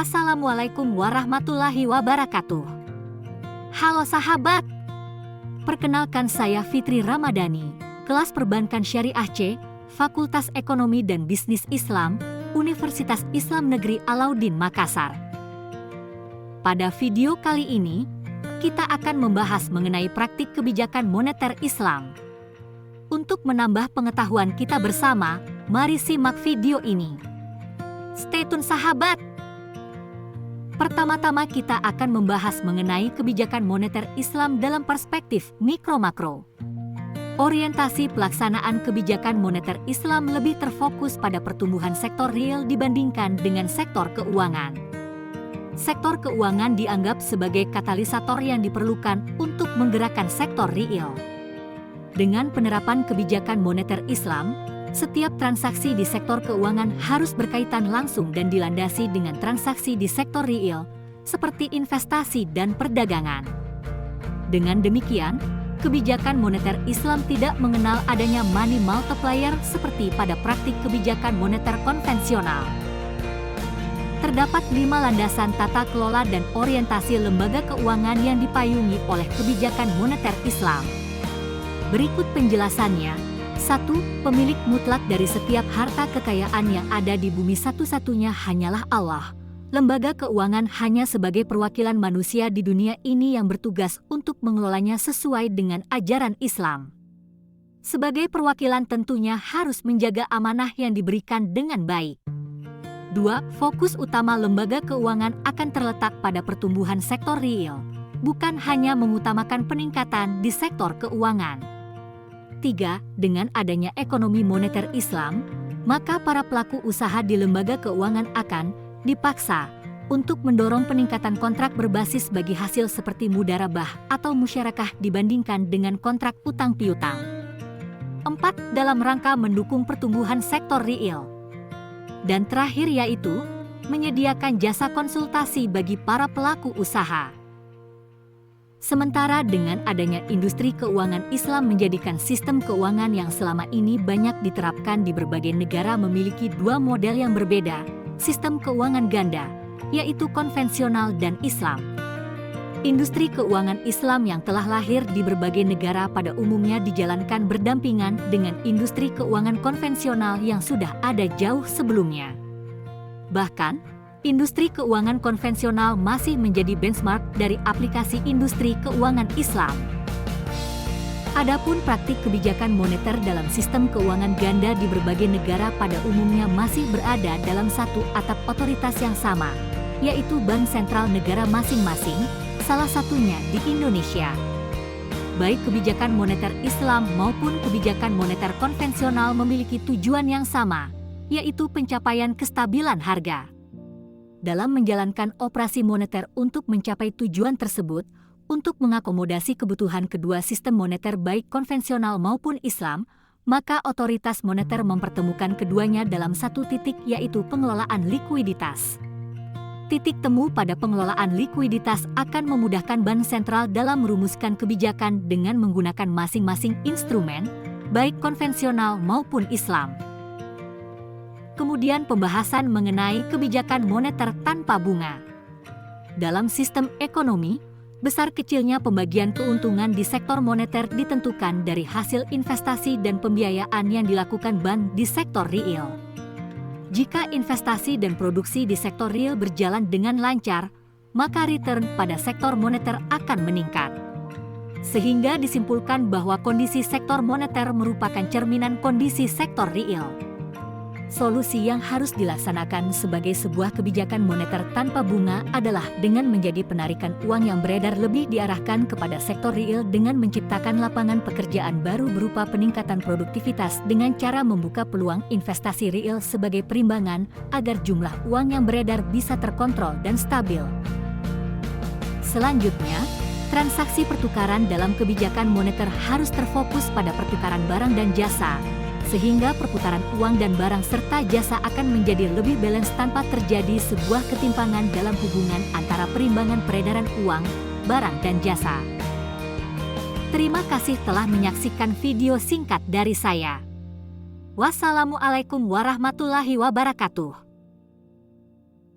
Assalamualaikum warahmatullahi wabarakatuh. Halo sahabat, perkenalkan saya Fitri Ramadhani, kelas Perbankan Syariah C, Fakultas Ekonomi dan Bisnis Islam, Universitas Islam Negeri Alauddin Makassar. Pada video kali ini, kita akan membahas mengenai praktik kebijakan moneter Islam. Untuk menambah pengetahuan kita bersama, mari simak video ini. Stay tune sahabat! Pertama-tama kita akan membahas mengenai kebijakan moneter Islam dalam perspektif mikro-makro. Orientasi pelaksanaan kebijakan moneter Islam lebih terfokus pada pertumbuhan sektor real dibandingkan dengan sektor keuangan. Sektor keuangan dianggap sebagai katalisator yang diperlukan untuk menggerakkan sektor real. Dengan penerapan kebijakan moneter Islam, setiap transaksi di sektor keuangan harus berkaitan langsung dan dilandasi dengan transaksi di sektor real, seperti investasi dan perdagangan. Dengan demikian, kebijakan moneter Islam tidak mengenal adanya money multiplier seperti pada praktik kebijakan moneter konvensional. Terdapat 5 landasan tata kelola dan orientasi lembaga keuangan yang dipayungi oleh kebijakan moneter Islam. Berikut penjelasannya. 1. Pemilik mutlak dari setiap harta kekayaan yang ada di bumi satu-satunya hanyalah Allah. Lembaga keuangan hanya sebagai perwakilan manusia di dunia ini yang bertugas untuk mengelolanya sesuai dengan ajaran Islam. Sebagai perwakilan tentunya harus menjaga amanah yang diberikan dengan baik. 2. Fokus utama lembaga keuangan akan terletak pada pertumbuhan sektor real, bukan hanya mengutamakan peningkatan di sektor keuangan. 3. Dengan adanya ekonomi moneter Islam, maka para pelaku usaha di lembaga keuangan akan dipaksa untuk mendorong peningkatan kontrak berbasis bagi hasil seperti mudharabah atau musyarakah dibandingkan dengan kontrak utang piutang. 4. Dalam rangka mendukung pertumbuhan sektor real. Dan terakhir yaitu menyediakan jasa konsultasi bagi para pelaku usaha. Sementara dengan adanya industri keuangan Islam menjadikan sistem keuangan yang selama ini banyak diterapkan di berbagai negara memiliki 2 model yang berbeda, sistem keuangan ganda, yaitu konvensional dan Islam. Industri keuangan Islam yang telah lahir di berbagai negara pada umumnya dijalankan berdampingan dengan industri keuangan konvensional yang sudah ada jauh sebelumnya. Bahkan, industri keuangan konvensional masih menjadi benchmark dari aplikasi industri keuangan Islam. Adapun praktik kebijakan moneter dalam sistem keuangan ganda di berbagai negara pada umumnya masih berada dalam satu atap otoritas yang sama, yaitu Bank Sentral negara masing-masing, salah satunya di Indonesia. Baik kebijakan moneter Islam maupun kebijakan moneter konvensional memiliki tujuan yang sama, yaitu pencapaian kestabilan harga. Dalam menjalankan operasi moneter untuk mencapai tujuan tersebut, untuk mengakomodasi kebutuhan kedua sistem moneter baik konvensional maupun Islam, maka otoritas moneter mempertemukan keduanya dalam satu titik yaitu pengelolaan likuiditas. Titik temu pada pengelolaan likuiditas akan memudahkan Bank Sentral dalam merumuskan kebijakan dengan menggunakan masing-masing instrumen, baik konvensional maupun Islam. Kemudian pembahasan mengenai kebijakan moneter tanpa bunga. Dalam sistem ekonomi, besar kecilnya pembagian keuntungan di sektor moneter ditentukan dari hasil investasi dan pembiayaan yang dilakukan bank di sektor real. Jika investasi dan produksi di sektor real berjalan dengan lancar, maka return pada sektor moneter akan meningkat. Sehingga disimpulkan bahwa kondisi sektor moneter merupakan cerminan kondisi sektor real. Solusi yang harus dilaksanakan sebagai sebuah kebijakan moneter tanpa bunga adalah dengan menjadi penarikan uang yang beredar lebih diarahkan kepada sektor real dengan menciptakan lapangan pekerjaan baru berupa peningkatan produktivitas dengan cara membuka peluang investasi real sebagai perimbangan agar jumlah uang yang beredar bisa terkontrol dan stabil. Selanjutnya, transaksi pertukaran dalam kebijakan moneter harus terfokus pada pertukaran barang dan jasa, sehingga perputaran uang dan barang serta jasa akan menjadi lebih balance tanpa terjadi sebuah ketimpangan dalam hubungan antara perimbangan peredaran uang, barang dan jasa. Terima kasih telah menyaksikan video singkat dari saya. Wassalamualaikum warahmatullahi wabarakatuh.